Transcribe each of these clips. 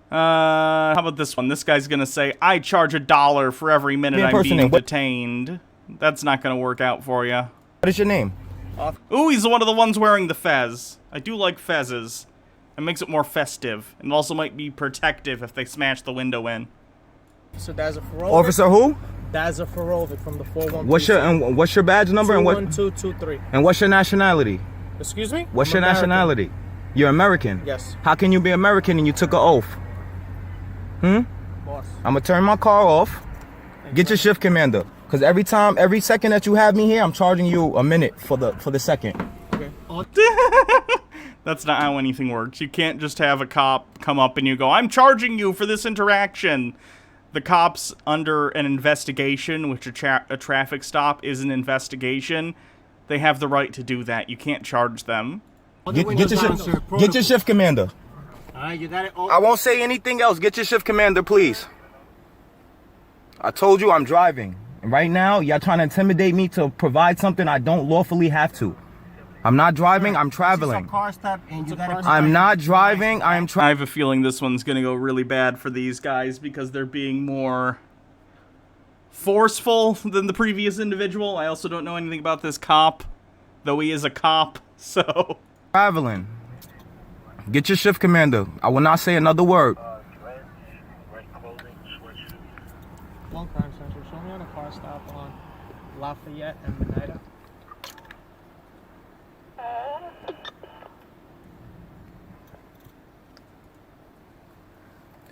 How about this one? This guy's gonna say, I charge $1 for every minute I'm being detained. That's not gonna work out for you. What is your name? Ooh, he's one of the ones wearing the fez. I do like fezzes. It makes it more festive. And also might be protective if they smash the window in. So that's a Farovic. Officer who? That's a Farovic from the 412. What's your badge number and what? 21223. And what's your nationality? Excuse me? What's your nationality? You're American? Yes. How can you be American and you took an oath? Boss. I'm gonna turn my car off. Get your shift commander. Cause every second that you have me here, I'm charging you a minute for the second. Okay. That's not how anything works. You can't just have a cop come up and you go, I'm charging you for this interaction. The cop's under an investigation, which a traffic stop is an investigation. They have the right to do that. You can't charge them. Get your shift commander. Alright, you got it. I won't say anything else. Get your shift commander, please. I told you I'm driving. And right now, y'all trying to intimidate me to provide something I don't lawfully have to. I'm not driving, I'm traveling. I'm not driving, I have a feeling this one's gonna go really bad for these guys because they're being more forceful than the previous individual. I also don't know anything about this cop, though he is a cop, so... Traveling. Get your shift commander. I will not say another word. One crime center. Show me on a car stop on Lafayette and Menida.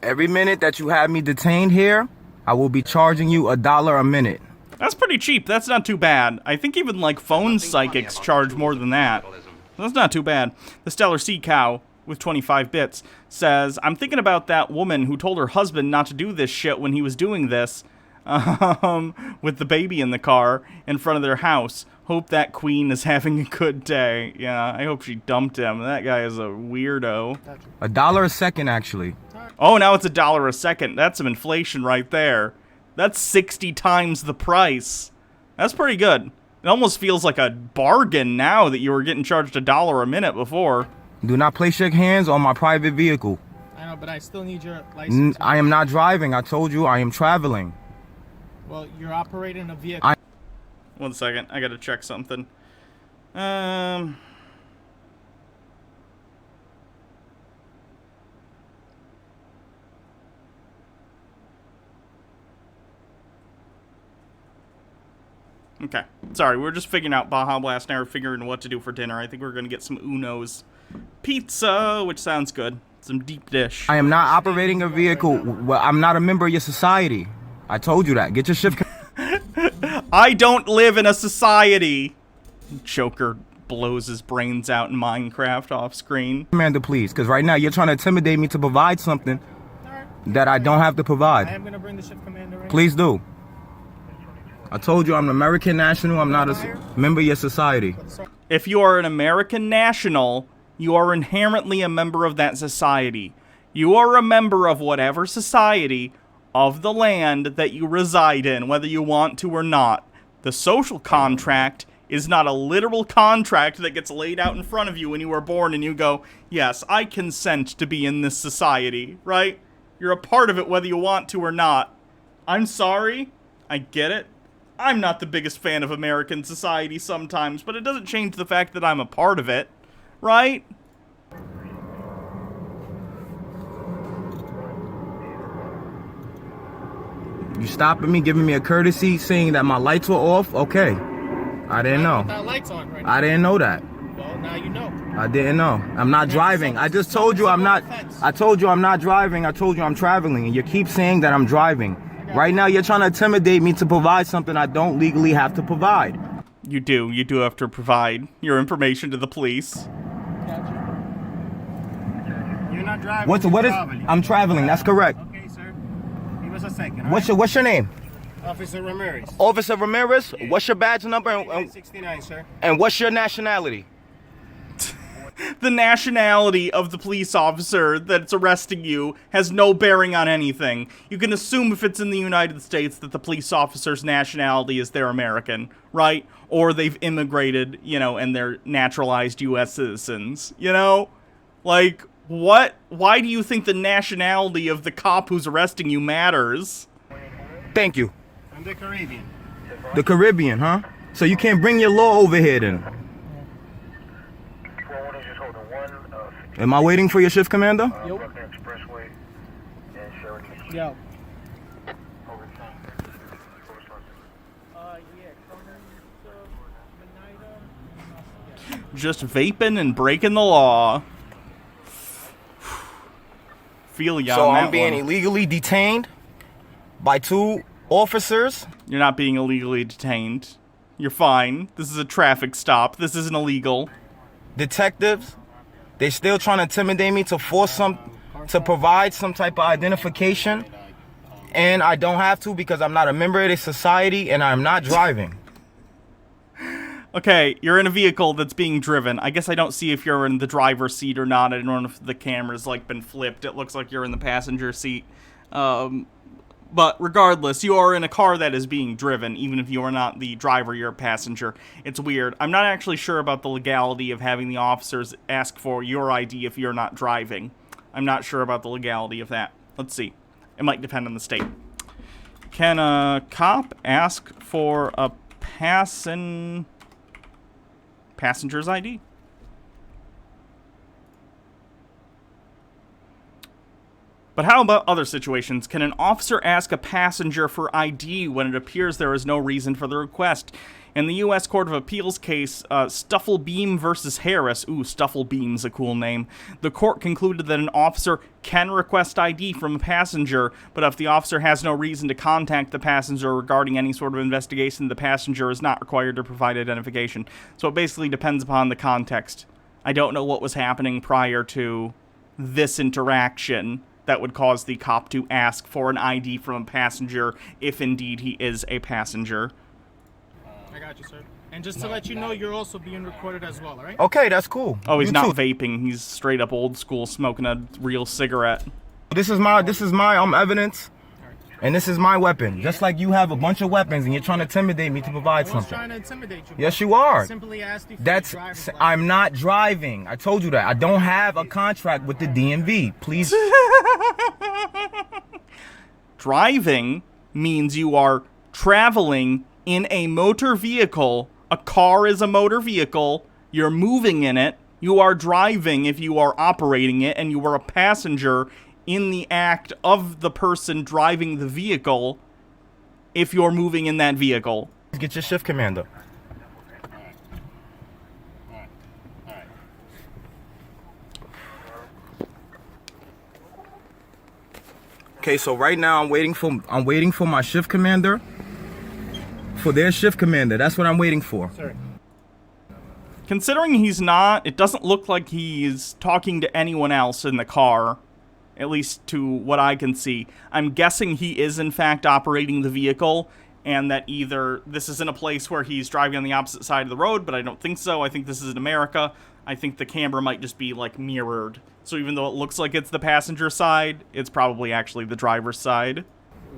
Every minute that you have me detained here, I will be charging you $1 a minute. That's pretty cheap. That's not too bad. I think even like phone psychics charge more than that. That's not too bad. The Stellar Sea Cow with 25 bits says, I'm thinking about that woman who told her husband not to do this shit when he was doing this with the baby in the car in front of their house. Hope that queen is having a good day. Yeah, I hope she dumped him. That guy is a weirdo. $1 a second, actually. Oh, now it's $1 a second. That's some inflation right there. That's 60 times the price. That's pretty good. It almost feels like a bargain now that you were getting charged $1 a minute before. Do not place your hands on my private vehicle. I know, but I still need your license. I am not driving. I told you I am traveling. Well, you're operating a vehicle. One second. I gotta check something. Okay. Sorry, we're just figuring out Baja Blast now. We're figuring what to do for dinner. I think we're going to get some Uno's pizza, which sounds good. Some deep dish. I am not operating a vehicle. Well, I'm not a member of your society. I told you that. Get your shift. I don't live in a society. Joker blows his brains out in Minecraft off screen. Commander, please, because right now you're trying to intimidate me to provide something that I don't have to provide. I am going to bring the shift commander in. Please do. I told you I'm an American national. I'm not a member of your society. If you are an American national, you are inherently a member of that society. You are a member of whatever society of the land that you reside in, whether you want to or not. The social contract is not a literal contract that gets laid out in front of you when you were born and you go, yes, I consent to be in this society, right? You're a part of it whether you want to or not. I'm sorry. I get it. I'm not the biggest fan of American society sometimes, but it doesn't change the fact that I'm a part of it, right? You stopping me, giving me a courtesy, saying that my lights were off? Okay. I didn't know. Lights on right now. I didn't know that. Well, now you know. I didn't know. I'm not driving. I just told you I'm not. I told you I'm not driving. I told you I'm traveling, and you keep saying that I'm driving. Right now, you're trying to intimidate me to provide something I don't legally have to provide. You do. You do have to provide your information to the police. Gotcha. You're not driving. What is? I'm traveling. That's correct. Okay, sir. Give us a second. What's your name? Officer Ramirez. Officer Ramirez. What's your badge number? 69, sir. And what's your nationality? The nationality of the police officer that's arresting you has no bearing on anything. You can assume if it's in the United States that the police officer's nationality is they're American, right? Or they've immigrated, you know, and they're naturalized U.S. citizens, you know? Like, What? Why do you think the nationality of the cop who's arresting you matters? Thank you. I'm the Caribbean. The Caribbean, huh? So you can't bring your law over here then? Am I waiting for your shift, Commander? Yo. Yo. Just vaping and breaking the law. Feel ya So on I'm that being one. illegally detained by 2 officers. You're not being illegally detained. You're fine. This is a traffic stop. This isn't illegal. Detectives. They're still trying to intimidate me to provide some type of identification. And I don't have to because I'm not a member of this society and I'm not driving. Okay, you're in a vehicle that's being driven. I guess I don't see if you're in the driver's seat or not. I don't know if the camera's like been flipped. It looks like you're in the passenger seat. But regardless, you are in a car that is being driven, even if you are not the driver, you're a passenger. It's weird. I'm not actually sure about the legality of having the officers ask for your ID if you're not driving. I'm not sure about the legality of that. Let's see. It might depend on the state. Can a cop ask for a passenger's ID? But how about other situations? Can an officer ask a passenger for ID when it appears there is no reason for the request? In the U.S. Court of Appeals case, Stufflebeam versus Harris, ooh, Stufflebeam's a cool name, the court concluded that an officer can request ID from a passenger, but if the officer has no reason to contact the passenger regarding any sort of investigation, the passenger is not required to provide identification. So it basically depends upon the context. I don't know what was happening prior to this interaction that would cause the cop to ask for an ID from a passenger if indeed he is a passenger. I got you, sir. And just to let you know, you're also being recorded as well, all right? Okay, that's cool. Oh, he's You not too. vaping. He's straight up old school, smoking a real cigarette. This is my evidence. And this is my weapon. Just like you have a bunch of weapons and you're trying to intimidate me to provide I was something. trying to intimidate you. Yes, you are. I simply asked you for That's your driver's license. I'm not driving. I told you that. I don't have a contract with the DMV. Please. Driving means you are traveling in a motor vehicle. A car is a motor vehicle. You're moving in it. You are driving if you are operating it, and you are a passenger in the act of the person driving the vehicle if you're moving in that vehicle. Get your shift, Commander. Okay, so right now I'm waiting for my shift commander. For their shift commander. That's what I'm waiting for. Sir. Considering he's not, it doesn't look like he's talking to anyone else in the car, at least to what I can see. I'm guessing he is in fact operating the vehicle, and that either this is in a place where he's driving on the opposite side of the road, but I don't think so. I think this is in America. I think the camera might just be like mirrored. So even though it looks like it's the passenger side, it's probably actually the driver's side.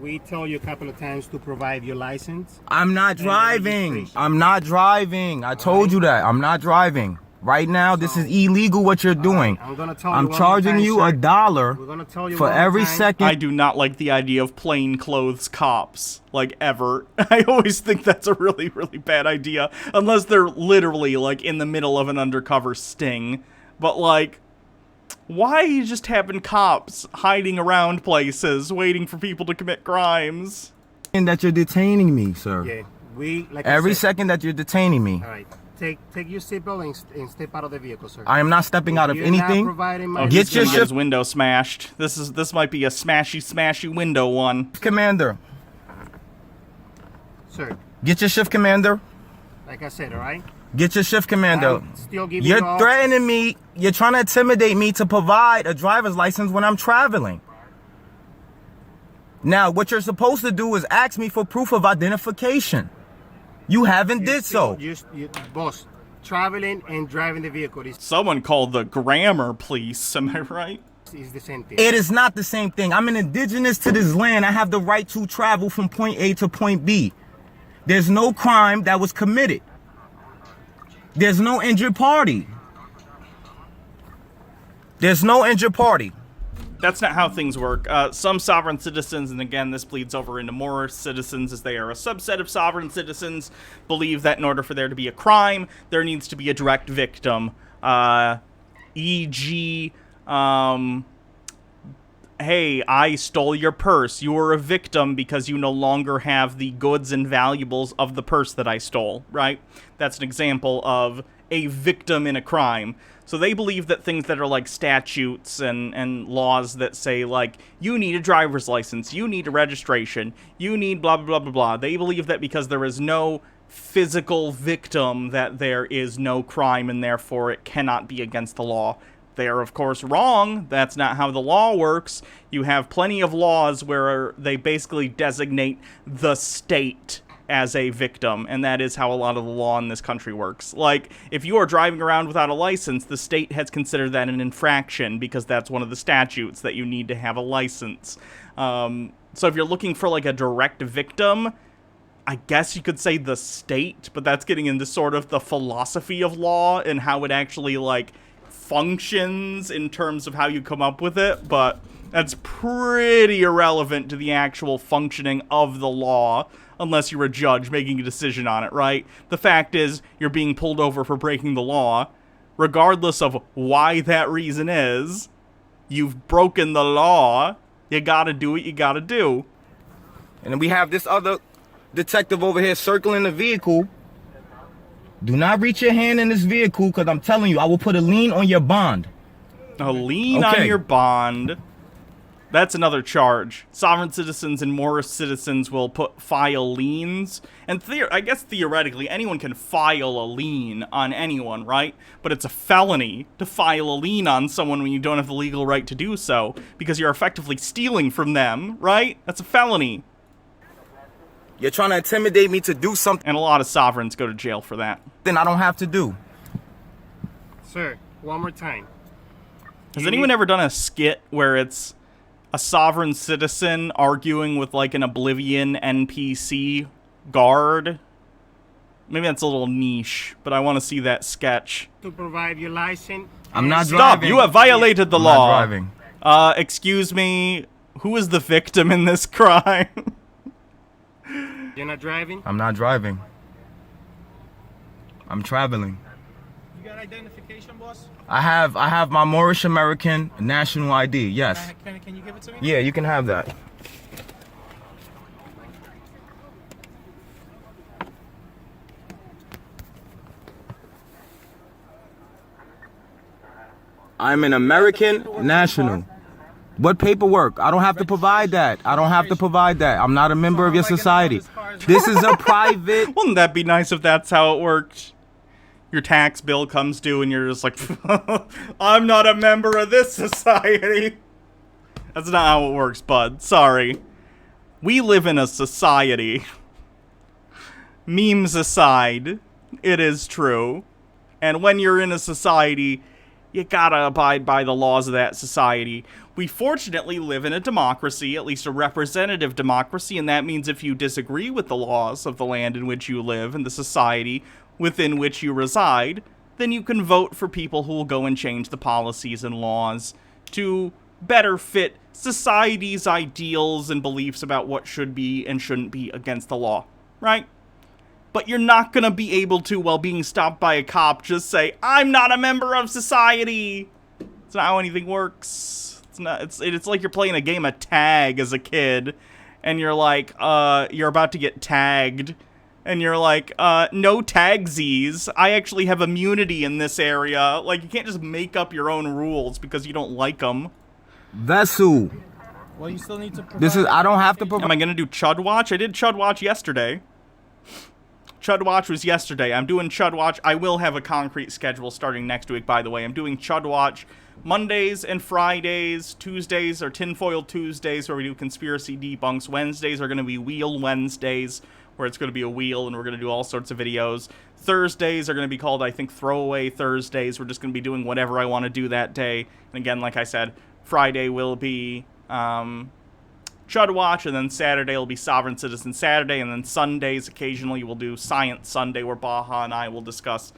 We tell you a couple of times to provide your license. I'm not driving. registration. I'm not driving. I told you that. I'm not driving. Right now, this is illegal what you're doing. I'm gonna tell you I'm one more charging time, you sir. $1 We're gonna tell you for one more every time. second. I do not like the idea of plain clothes cops, like, ever. I always think that's a really, really bad idea, unless they're literally, like, in the middle of an undercover sting. But, like, why are you just having cops hiding around places, waiting for people to commit crimes? That you're detaining me, sir. Yeah, we like Every I said, second that you're detaining me. All right, take your seatbelt and step out of the vehicle, sir. I am not stepping out of You're anything. Not providing my Oh, Get he's your gonna shift- his window smashed. This might be a smashy window one. Commander. sir. Get your shift, Commander. Like I said, all right. Get your shift, Commander. I'm still giving You're you all- threatening me. You're trying to intimidate me to provide a driver's license when I'm traveling. Now, what you're supposed to do is ask me for proof of identification. You haven't did so. Boss, traveling and driving the vehicle Someone called the grammar police, am I right? is the same thing. It is not the same thing. I'm an indigenous to this land. I have the right to travel from point A to point B. There's no crime that was committed. There's no injured party. There's no injured party. That's not how things work. Some sovereign citizens, and again, this bleeds over into Moorish citizens as they are a subset of sovereign citizens, believe that in order for there to be a crime, there needs to be a direct victim. E.g., hey, I stole your purse. You are a victim because you no longer have the goods and valuables of the purse that I stole, right? That's an example of a victim in a crime. So they believe that things that are like statutes and laws that say, like, you need a driver's license, you need a registration, you need blah, blah, blah, blah, blah. They believe that because there is no physical victim, that there is no crime, and therefore it cannot be against the law. They are, of course, wrong. That's not how the law works. You have plenty of laws where they basically designate the state as a victim, and that is how a lot of the law in this country works. Like, if you are driving around without a license, the state has considered that an infraction because that's one of the statutes that you need to have a license. So if you're looking for, like, a direct victim, I guess you could say the state, but that's getting into sort of the philosophy of law and how it actually, like, functions in terms of how you come up with it, but that's pretty irrelevant to the actual functioning of the law, unless you're a judge making a decision on it, right? The fact is, you're being pulled over for breaking the law. Regardless of why that reason is, you've broken the law. You gotta do what you gotta do. And then we have this other detective over here circling the vehicle. Do not reach your hand in this vehicle, because I'm telling you, I will put a lien on your bond. A lien on your bond. That's another charge. Sovereign citizens and Moorish citizens will file liens. And I guess theoretically, anyone can file a lien on anyone, right? But it's a felony to file a lien on someone when you don't have the legal right to do so, because you're effectively stealing from them, right? That's a felony. You're trying to intimidate me to do something And a lot of sovereigns go to jail for that. I don't have to do. Sir, one more time. Has anyone ever done a skit where it's a sovereign citizen arguing with, like, an Oblivion NPC guard? Maybe that's a little niche, but I want to see that sketch. To provide your license. I'm not Stop! driving. You have violated the I'm law. not driving. Excuse me, who is the victim in this crime? You're not driving? I'm not driving. I'm traveling. You got identification, boss? I have my Moorish American national ID. Yes. Can you give it to me? Yeah, you can have that. I'm an American national. What paperwork? I don't have to provide that. I don't have to provide that. I'm not a member of your society. This is a private... Wouldn't that be nice if that's how it worked? Your tax bill comes due and you're just like, I'm not a member of this society. That's not how it works, bud. Sorry. We live in a society. Memes aside, it is true. And when you're in a society, you gotta abide by the laws of that society. We fortunately live in a democracy, at least a representative democracy, and that means if you disagree with the laws of the land in which you live and the society within which you reside, then you can vote for people who will go and change the policies and laws to better fit society's ideals and beliefs about what should be and shouldn't be against the law, right? But you're not gonna be able to, while being stopped by a cop, just say, I'm not a member of society. It's not how anything works. It's like you're playing a game of tag as a kid, and you're like, you're about to get tagged, and you're like, no tagsies. I actually have immunity in this area. Like, you can't just make up your own rules because you don't like them. Vessel. Well, you still need to provide... I don't have to provide... Am I gonna do Chud Watch? I did Chud Watch yesterday. Chud Watch was yesterday. I'm doing Chud Watch. I will have a concrete schedule starting next week, by the way. I'm doing Chud Watch Mondays and Fridays. Tuesdays are Tinfoil Tuesdays, where we do conspiracy debunks. Wednesdays are going to be Wheel Wednesdays, where it's going to be a wheel, and we're going to do all sorts of videos. Thursdays are going to be called, I think, Throwaway Thursdays. We're just going to be doing whatever I want to do that day. And again, like I said, Friday will be Chud Watch, and then Saturday will be Sovereign Citizen Saturday, and then Sundays, occasionally we'll do Science Sunday, where Baha and I will discuss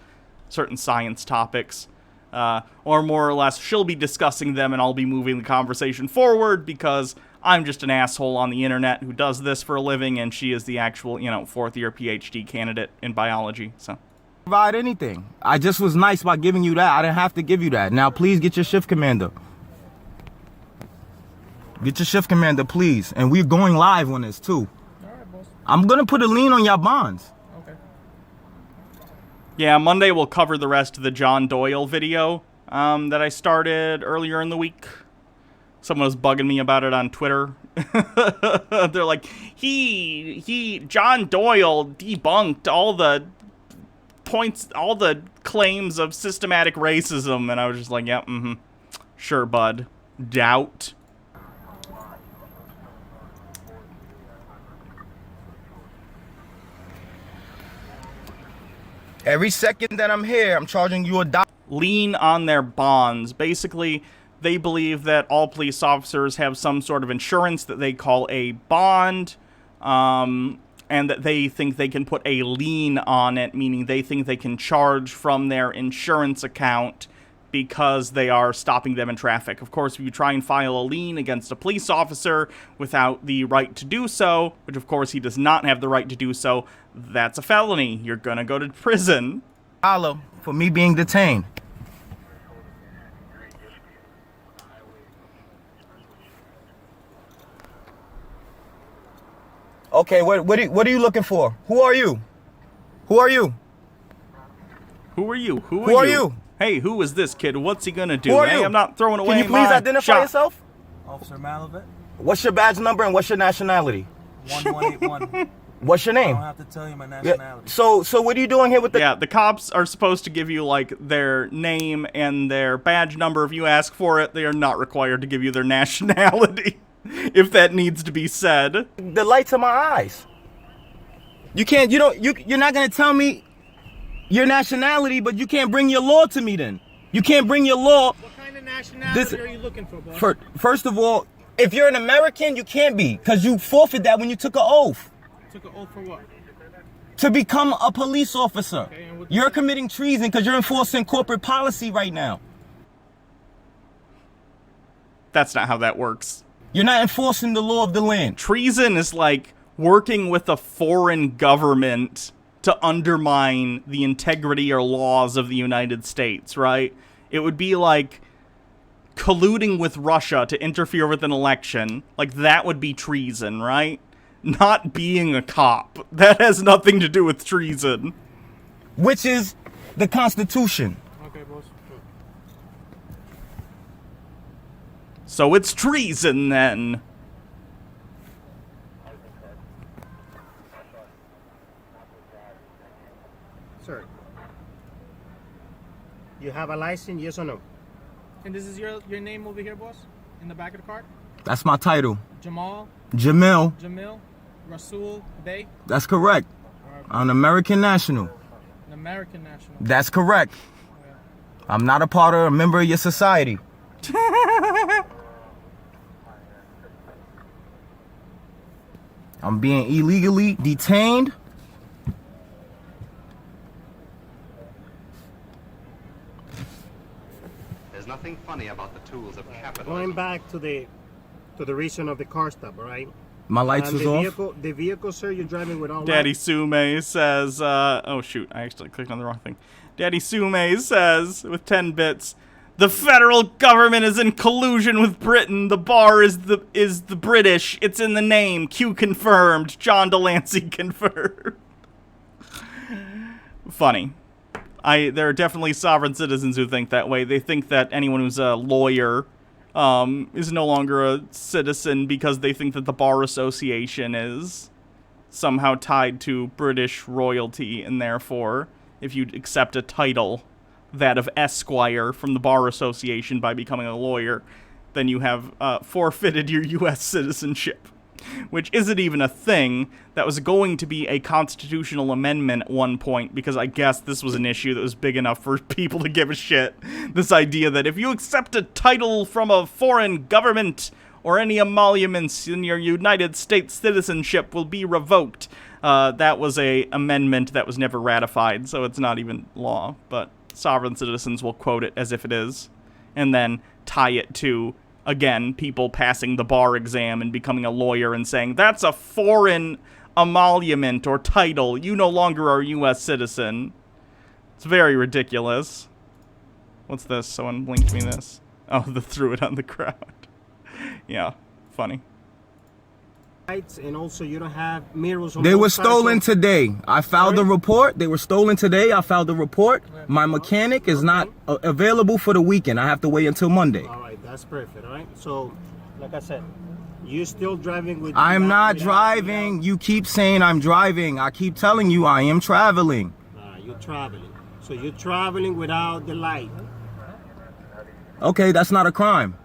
certain science topics. Or more or less, she'll be discussing them and I'll be moving the conversation forward because I'm just an asshole on the internet who does this for a living, and she is the actual, fourth-year PhD candidate in biology, so. Provide anything. I just was nice by giving you that. I didn't have to give you that. Now, please get your shift commander. Get your shift commander, please. And we're going live on this, too. All right, boss. I'm going to put a lien on your bonds. Okay. Yeah, Monday we'll cover the rest of the John Doyle video that I started earlier in the week. Someone was bugging me about it on Twitter. They're like, John Doyle debunked all the points, all the claims of systematic racism. And I was just like, yeah, sure, bud. Doubt. Every second that I'm here, I'm charging you $1. Lien on their bonds. Basically, they believe that all police officers have some sort of insurance that they call a bond, and that they think they can put a lien on it, meaning they think they can charge from their insurance account because they are stopping them in traffic. Of course, if you try and file a lien against a police officer without the right to do so, which of course he does not have the right to do so, that's a felony. You're gonna go to prison. For me being detained. Okay, what are you looking for? Who are you? Who are you? Who are you? Who are you? Hey, who is this kid? What's he gonna do? Who are Hey, you? I'm not throwing away Can you please my identify shot. yourself? Officer Malavet, What's your badge number and what's your nationality? 1181. What's your I name? don't have to tell you my Yeah, nationality. so what are you doing here with the... Yeah, the cops are supposed to give you, like, their name and their badge number. If you ask for it, they are not required to give you their nationality, if that needs to be said. The lights in my eyes. You're not gonna tell me your nationality, but you can't bring your law to me then. You can't bring your law. What kind of nationality are you looking for, boss? First of all, if you're an American, you can't be, because you forfeit that when you took an oath. Took an oath for what? To become a police officer. Okay, and what- You're committing treason because you're enforcing corporate policy right now. That's not how that works. You're not enforcing the law of the land. Treason is like working with a foreign government to undermine the integrity or laws of the United States, right? It would be like colluding with Russia to interfere with an election. Like, that would be treason, right? Not being a cop. That has nothing to do with treason. Which is the Constitution. Okay, boss. So it's treason then. Sir, you have a license, yes or no? And this is your name over here, boss? In the back of the card? That's my title. Jamal, Jamil. Jamil, Rasul, Bey, That's correct. I'm an American national. an American national. That's correct. I'm not a member of your society. I'm being illegally detained. There's nothing funny about the tools of capitalism. Going back to the reason of the car stop, all right? My lights was off. The vehicle, sir, you're driving with all Daddy lights. Sume says, oh shoot, I actually clicked on the wrong thing. Daddy Sume says, with 10 bits, the federal government is in collusion with Britain. The bar is the British. It's in the name. Q confirmed. John Delancey confirmed. Funny. There are definitely sovereign citizens who think that way. They think that anyone who's a lawyer is no longer a citizen because they think that the Bar Association is somehow tied to British royalty, and therefore, if you accept a title, that of Esquire from the Bar Association by becoming a lawyer, then you have forfeited your U.S. citizenship. Which isn't even a thing. That was going to be a constitutional amendment at one point, because I guess this was an issue that was big enough for people to give a shit. This idea that if you accept a title from a foreign government or any emoluments, then your United States citizenship will be revoked. That was a amendment that was never ratified, so it's not even law, but sovereign citizens will quote it as if it is, and then tie it to, again, people passing the bar exam and becoming a lawyer and saying, that's a foreign emolument or title. You no longer are a U.S. citizen. It's very ridiculous. What's this? Someone linked me this. Oh, they threw it on the crowd. Yeah, funny. And also, you don't have mirrors on They both were sides, stolen so- today. I filed a report. They were stolen today. I filed a report. My mechanic is not available for the weekend. I have to wait until Monday. All right, that's perfect. All right. So, like I said, you still driving with? I'm not without- driving. You keep saying I'm driving. I keep telling you I am traveling. You're traveling. So you're traveling without the light. Okay, that's not a crime.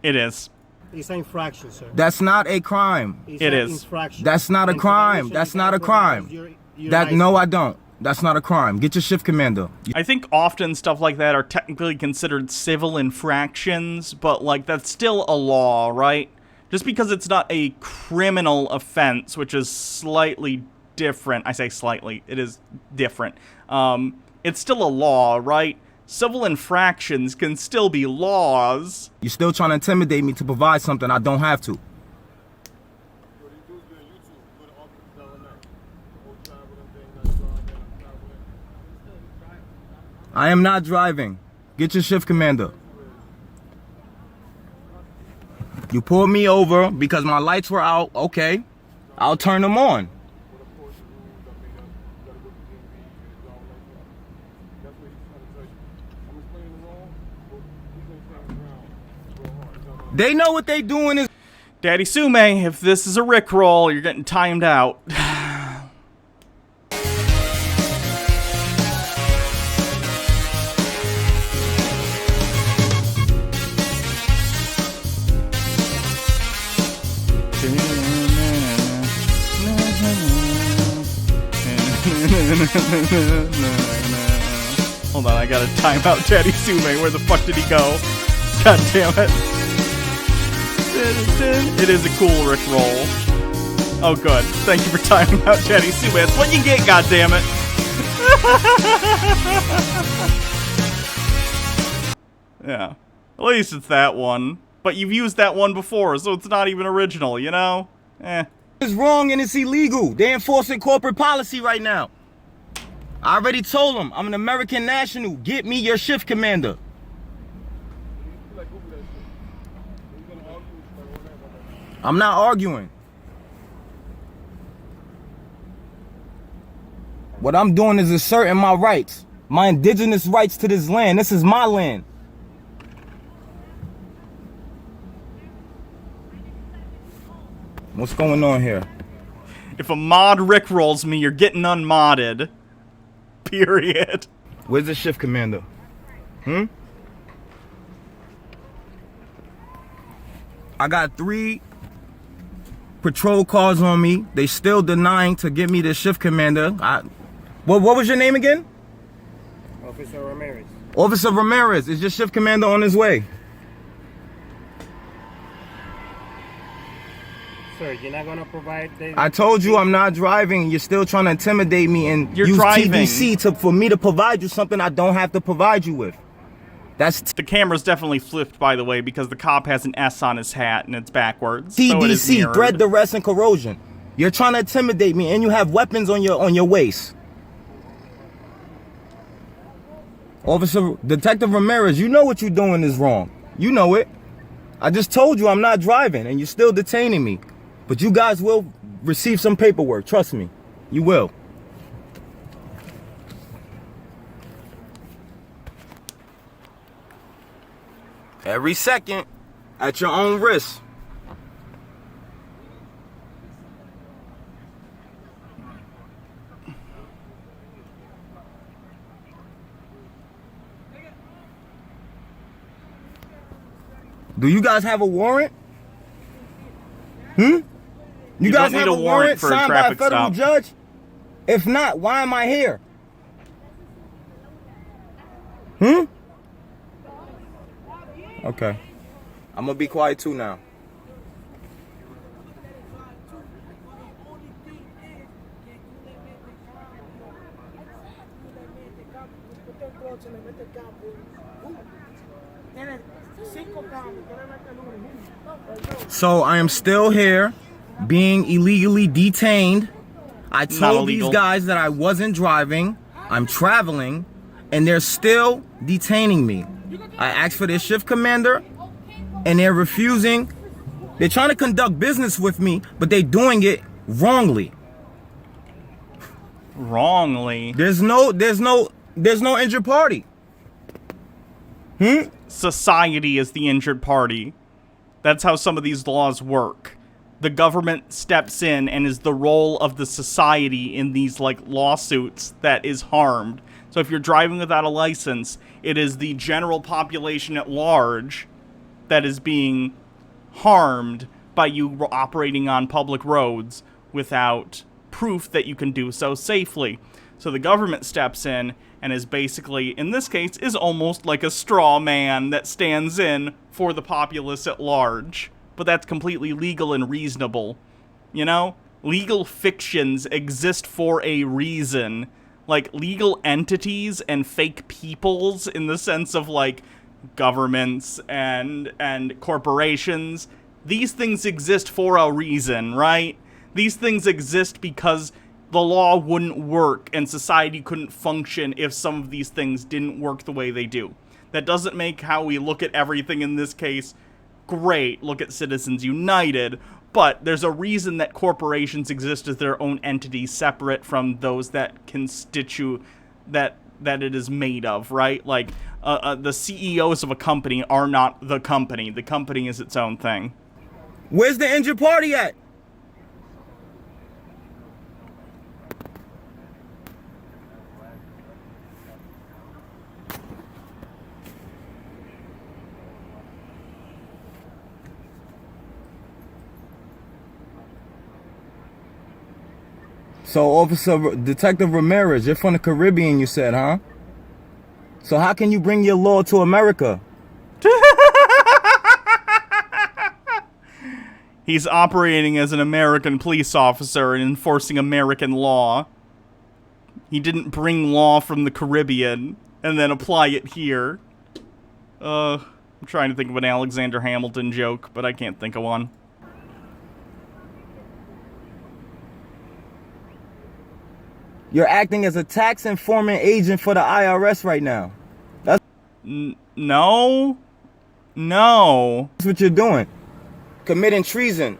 It is. It's an infraction, sir. That's not a crime. It's It an is. infraction. That's not a And for crime. reason, That's you not a gotta provide crime. your That no, license. I don't. That's not a crime. Get your shift commander. I think often stuff like that are technically considered civil infractions, but, like, that's still a law, right? Just because it's not a criminal offense, which is slightly different. I say slightly. It is different. It's still a law, right? Civil infractions can still be laws. You're still trying to intimidate me to provide something I don't have to. I am not driving. Get your shift commander. You pulled me over because my lights were out. Okay, I'll turn them on. They know what they doing is. Daddy Sume, if this is a Rickroll, you're getting timed out. Hold on, I gotta time out Daddy Sume. Where the fuck did he go? God damn it. It is a cool Rickroll. Oh, good. Thank you for timing out Daddy Sume. That's what you get, goddammit. Yeah. At least it's that one. But you've used that one before, so it's not even original, you know? Eh. It's wrong and it's illegal. They're enforcing corporate policy right now. I already told them I'm an American national. Get me your shift commander. I'm not arguing. What I'm doing is asserting my rights, my indigenous rights to this land. This is my land. What's going on here? If a mod Rickrolls me, you're getting unmodded. Period. Where's the shift commander? I got 3 patrol cars on me. They still denying to give me the shift commander. What was your name again? Officer Ramirez. Officer Ramirez. Is your shift commander on his way? Sir, you're not gonna provide the... I told you I'm not driving. You're still trying to intimidate me and You're use driving. TBC for me to provide you something I don't have to provide you with. That's The camera's definitely flipped, by the way, because the cop has an S on his hat and it's backwards. So it is TBC, mirrored. threat, duress, and corrosion. You're trying to intimidate me, and you have weapons on your waist. Officer, Detective Ramirez, you know what you're doing is wrong. You know it. I just told you I'm not driving, and you're still detaining me. But you guys will receive some paperwork. Trust me. You will. Every second, at your own risk. Do you guys have a warrant? You guys don't need have a a warrant warrant for a signed by a traffic federal stop. judge? If not, why am I here? Okay. I'm gonna be quiet too now. So I am still here, being illegally detained. I told these illegal. guys that I wasn't driving. I'm traveling, and they're still detaining me. I asked for their shift commander, and they're refusing. They're trying to conduct business with me, but they're doing it wrongly. Wrongly. There's no injured party. Society is the injured party. That's how some of these laws work. The government steps in and is the role of the society in these, like, lawsuits that is harmed. So if you're driving without a license, it is the general population at large that is being harmed by you operating on public roads without proof that you can do so safely. So the government steps in and is basically, in this case, is almost like a straw man that stands in for the populace at large. But that's completely legal and reasonable. You know? Legal fictions exist for a reason. Like, legal entities and fake peoples, in the sense of, like, governments and corporations. These things exist for a reason, right? These things exist because the law wouldn't work and society couldn't function if some of these things didn't work the way they do. That doesn't make how we look at everything in this case great. Look at Citizens United. But there's a reason that corporations exist as their own entities separate from those that constitute that it is made of, right? Like, the CEOs of a company are not the company. The company is its own thing. Where's the injured party at? So, Detective Ramirez, you're from the Caribbean, you said, huh? So how can you bring your law to America? He's operating as an American police officer and enforcing American law. He didn't bring law from the Caribbean and then apply it here. I'm trying to think of an Alexander Hamilton joke, but I can't think of one. You're acting as a tax informant agent for the IRS right now. No. No. That's what you're doing. Committing treason.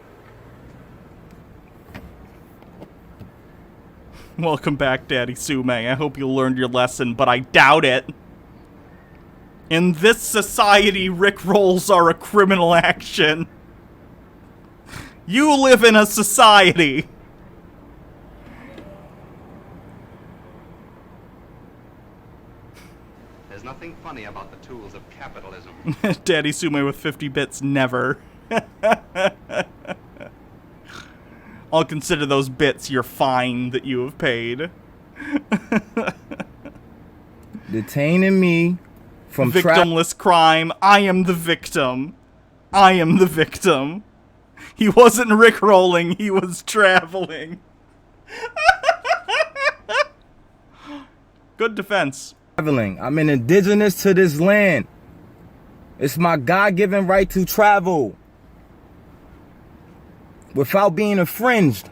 Welcome back, Daddy Sume. I hope you learned your lesson, but I doubt it. In this society, Rickrolls are a criminal action. You live in a society. There's nothing funny about the tools of capitalism. Daddy Sume with 50 bits, never. I'll consider those bits your fine that you have paid. Detaining me from Victimless crime. I am the victim. I am the victim. He wasn't rickrolling, he was traveling. Good defense. I'm an indigenous to this land. It's my God-given right to travel without being infringed.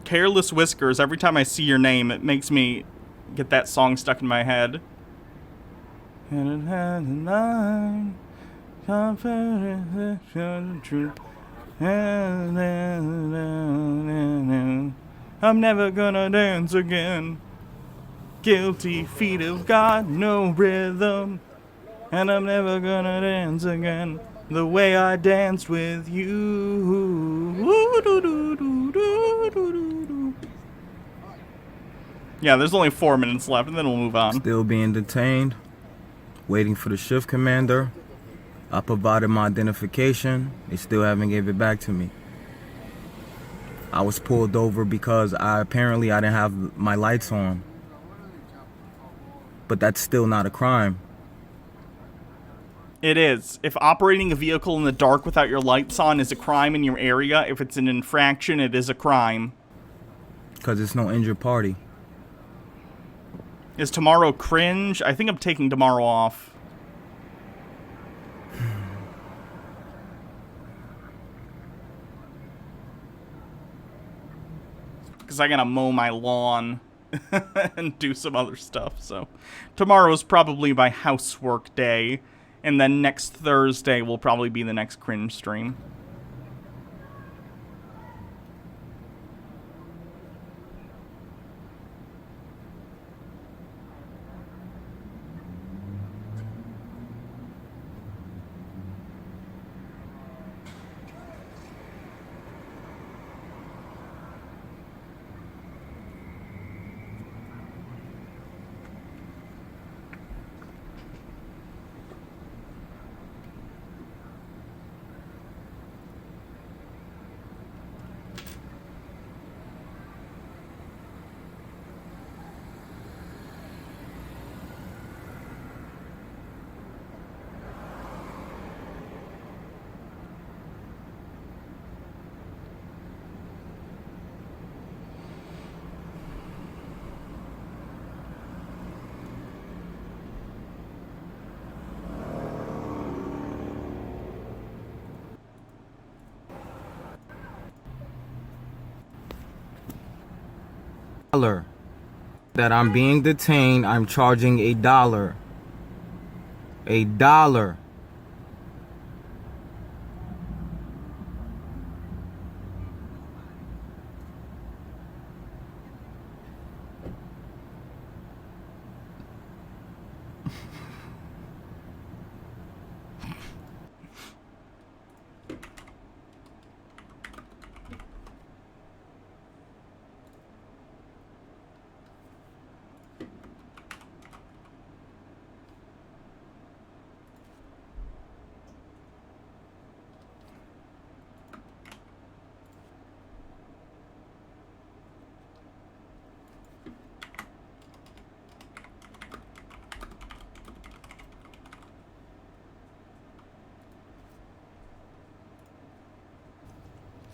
Careless Whiskers, every time I see your name, it makes me get that song stuck in my head. I'm never gonna dance again. Guilty feet have got no rhythm. And I'm never gonna dance again the way I danced with you. Yeah, there's only 4 minutes left, and then we'll move on. Still being detained, waiting for the shift commander. I provided my identification. They still haven't gave it back to me. I was pulled over because I didn't have my lights on. But that's still not a crime. It is. If operating a vehicle in the dark without your lights on is a crime in your area, if it's an infraction, it is a crime. Because it's no injured party. Is tomorrow cringe? I think I'm taking tomorrow off. Because I gotta mow my lawn and do some other stuff. So tomorrow's probably my housework day. And then next Thursday will probably be the next cringe stream. That I'm being detained, I'm charging $1. $1.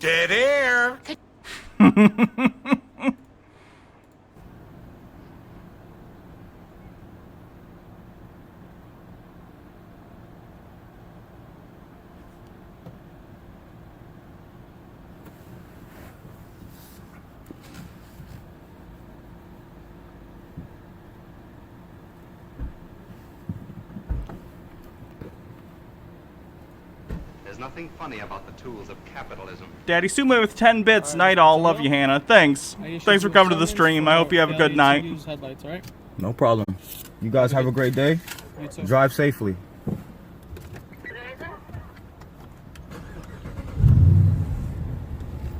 Dead air. There's nothing funny about the tools of capitalism. Daddy Sumo with 10 bits. Night all. Love you, Hannah. Thanks. Thanks for coming to the stream. I hope you have a good night. Headlights, all right? No problem. You guys have a great day. You too. Drive safely.